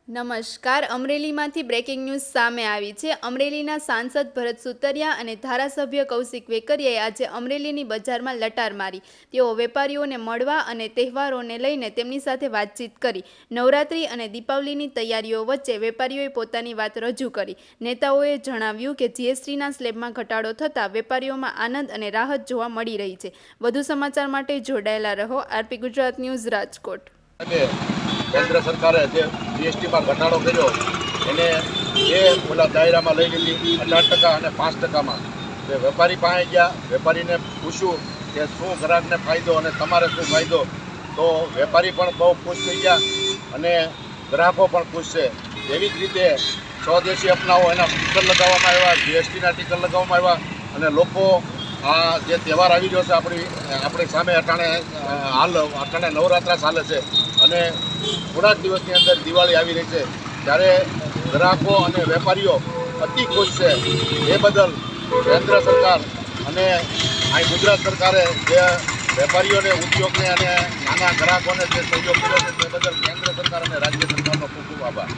નમસ્કાર, અમરેલીમાંથી breaking news સામે આવી છે। અમરેલીના સાંસદ ભરત સુતરિયા અને ધારાસભ્ય કૌશિક વેકરિયાએ આજે અમરેલીની બજારમાં લટાર મારી। તેઓ વેપારીઓને મળવા અને તહેવારોને લઈને તેમની સાથે વાતચીત કરી। નવરાત્રી અને દીપાવલીની તૈયારીઓ વચ્ચે વેપારીઓએ પોતાની વાત રજૂ કરી। નેતાઓએ જણાવ્યું કે જીએસટીના સ્લેબમાં ઘટાડો થતાં વેપારીઓમાં આનંદ અને રાહત જોવા મળી રહી છે। વધુ સમાચાર માટે જોડાયેલા રહો। RP Gujarat news, Rajkot. કેન્દ્ર સરકારે જે જીએસટીમાં ઘટાડો કર્યો એને એ ઓલા દાયરામાં લઈ લીધી 18% અને 5%માં। જે વેપારી પાસે ગયા, વેપારીને પૂછ્યું કે શું ગ્રાહકને ફાયદો અને તમારે શું ફાયદો, તો વેપારી પણ બહુ ખુશ થઈ ગયા અને ગ્રાહકો પણ ખુશ છે। એવી જ રીતે સ્વદેશી અપનાવો એના સ્ટીકર લગાવવામાં આવ્યા, જીએસટીના સ્ટીકર લગાવવામાં આવ્યા અને લોકો આ જે તહેવાર આવી રહ્યો છે આપણી સામે અટાણે નવરાત્રા ચાલે છે અને થોડાક દિવસની અંદર દિવાળી આવી રહી છે, ત્યારે ગ્રાહકો અને વેપારીઓ અતિ ખુશ છે। એ બદલ કેન્દ્ર સરકાર અને અહીં ગુજરાત સરકારે જે વેપારીઓને, ઉદ્યોગને અને નાના ગ્રાહકોને જે સહયોગ કર્યો છે તે બદલ કેન્દ્ર સરકાર અને રાજ્ય સરકારનો ખૂબ ખૂબ આભાર।